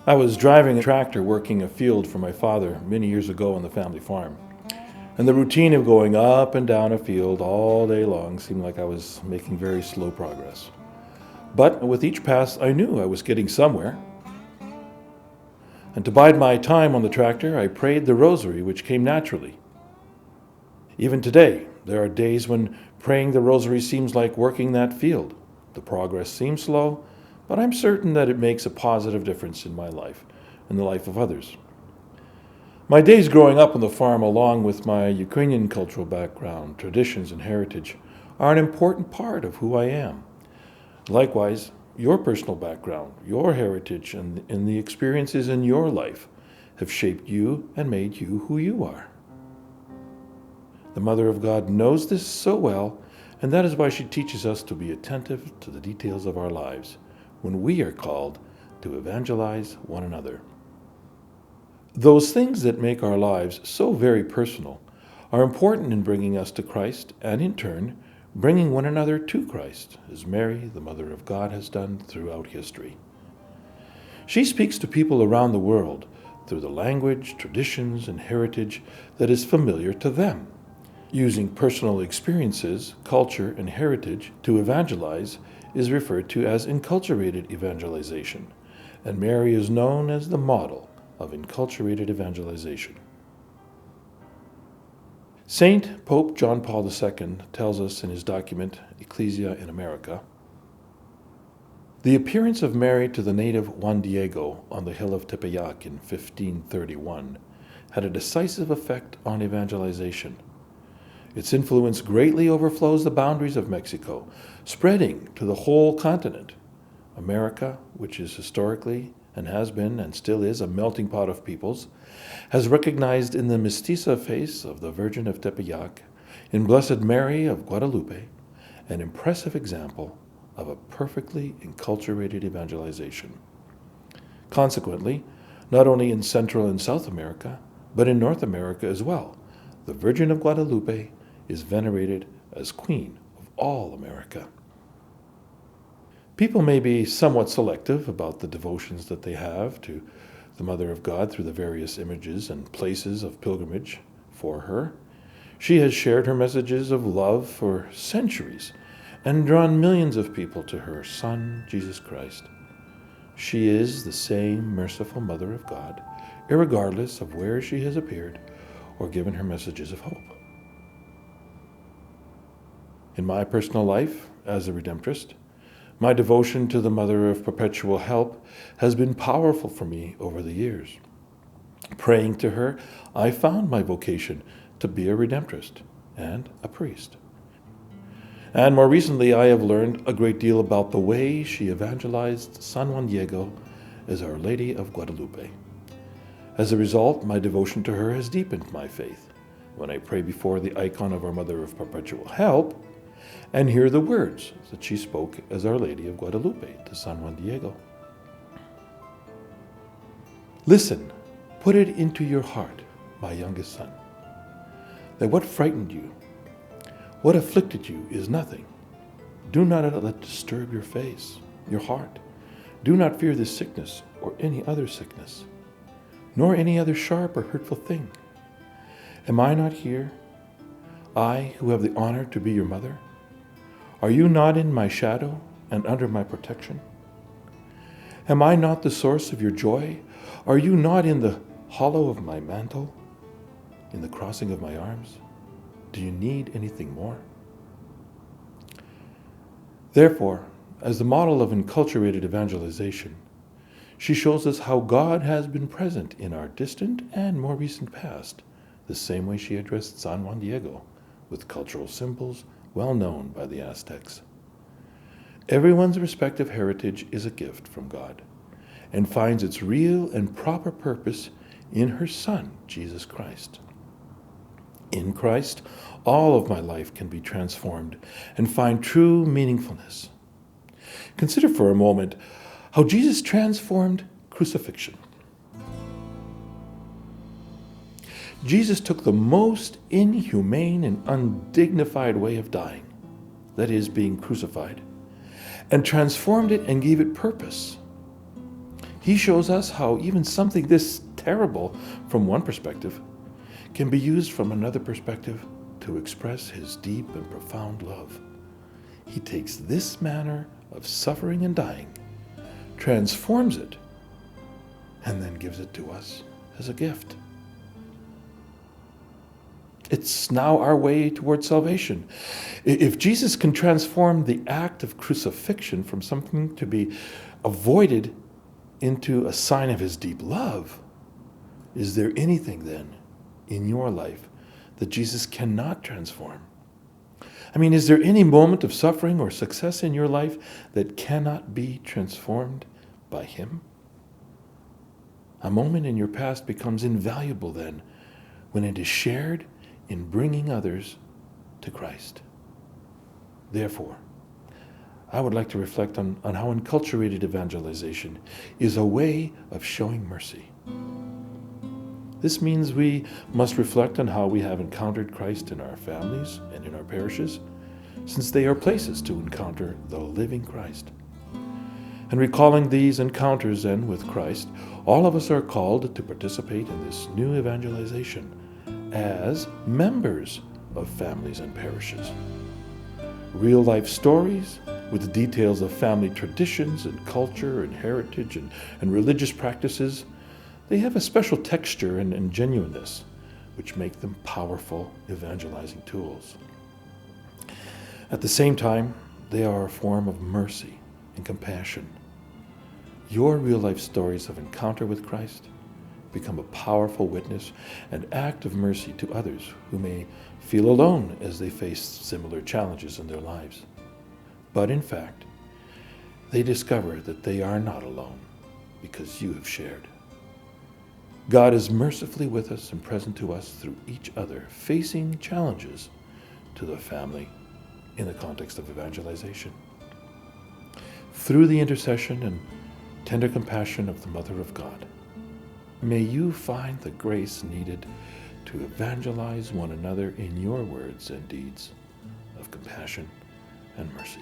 I was driving a tractor working a field for my father many years ago on the family farm. And the routine of going up and down a field all day long seemed like I was making very slow progress. But with each pass, I knew I was getting somewhere. And to bide my time on the tractor, I prayed the rosary, which came naturally. Even today, there are days when praying the rosary seems like working that field. The progress seems slow, but I'm certain that it makes a positive difference in my life and the life of others. My days growing up on the farm, along with my Ukrainian cultural background, traditions, and heritage, are an important part of who I am. Likewise, your personal background, your heritage, and the experiences in your life have shaped you and made you who you are. The Mother of God knows this so well, and that is why she teaches us to be attentive to the details of our lives when we are called to evangelize one another. Those things that make our lives so very personal are important in bringing us to Christ and, in turn, bringing one another to Christ, as Mary, the Mother of God, has done throughout history. She speaks to people around the world through the language, traditions, and heritage that is familiar to them. Using personal experiences, culture, and heritage to evangelize is referred to as enculturated evangelization, and Mary is known as the model of enculturated evangelization. Saint Pope John Paul II tells us in his document, Ecclesia in America, the appearance of Mary to the native Juan Diego on the hill of Tepeyac in 1531 had a decisive effect on evangelization. Its influence greatly overflows the boundaries of Mexico, spreading to the whole continent. America, which is historically and has been and still is a melting pot of peoples, has recognized in the mestiza face of the Virgin of Tepeyac, in Blessed Mary of Guadalupe, an impressive example of a perfectly enculturated evangelization. Consequently, not only in Central and South America, but in North America as well, the Virgin of Guadalupe is venerated as Queen of all America. People may be somewhat selective about the devotions that they have to the Mother of God through the various images and places of pilgrimage for her. She has shared her messages of love for centuries and drawn millions of people to her Son, Jesus Christ. She is the same merciful Mother of God, irregardless of where she has appeared or given her messages of hope. In my personal life, as a Redemptorist, my devotion to the Mother of Perpetual Help has been powerful for me over the years. Praying to her, I found my vocation to be a Redemptorist and a priest. And more recently, I have learned a great deal about the way she evangelized San Juan Diego as Our Lady of Guadalupe. As a result, my devotion to her has deepened my faith. When I pray before the icon of our Mother of Perpetual Help, and hear the words that she spoke as Our Lady of Guadalupe to San Juan Diego. Listen, put it into your heart, my youngest son, that what frightened you, what afflicted you is nothing. Do not let it disturb your face, your heart. Do not fear this sickness or any other sickness, nor any other sharp or hurtful thing. Am I not here, I who have the honor to be your mother? Are you not in my shadow and under my protection? Am I not the source of your joy? Are you not in the hollow of my mantle, in the crossing of my arms? Do you need anything more? Therefore, as the model of enculturated evangelization, she shows us how God has been present in our distant and more recent past, the same way she addressed San Juan Diego, with cultural symbols well known by the Aztecs. Everyone's respective heritage is a gift from God and finds its real and proper purpose in her Son, Jesus Christ. In Christ, all of my life can be transformed and find true meaningfulness. Consider for a moment how Jesus transformed crucifixion. Jesus took the most inhumane and undignified way of dying, that is, being crucified, and transformed it and gave it purpose. He shows us how even something this terrible from one perspective can be used from another perspective to express his deep and profound love. He takes this manner of suffering and dying, transforms it, and then gives it to us as a gift. It's now our way towards salvation. If Jesus can transform the act of crucifixion from something to be avoided into a sign of his deep love, is there anything then in your life that Jesus cannot transform? I mean, is there any moment of suffering or success in your life that cannot be transformed by him? A moment in your past becomes invaluable then when it is shared in bringing others to Christ. Therefore, I would like to reflect on how enculturated evangelization is a way of showing mercy. This means we must reflect on how we have encountered Christ in our families and in our parishes, since they are places to encounter the living Christ. And recalling these encounters then with Christ, all of us are called to participate in this new evangelization as members of families and parishes. Real life stories with details of family traditions and culture and heritage and religious practices, they have a special texture and genuineness which make them powerful evangelizing tools. At the same time, they are a form of mercy and compassion. Your real life stories of encounter with Christ become a powerful witness and act of mercy to others who may feel alone as they face similar challenges in their lives. But in fact, they discover that they are not alone because you have shared. God is mercifully with us and present to us through each other, facing challenges to the family in the context of evangelization. Through the intercession and tender compassion of the Mother of God, may you find the grace needed to evangelize one another in your words and deeds of compassion and mercy.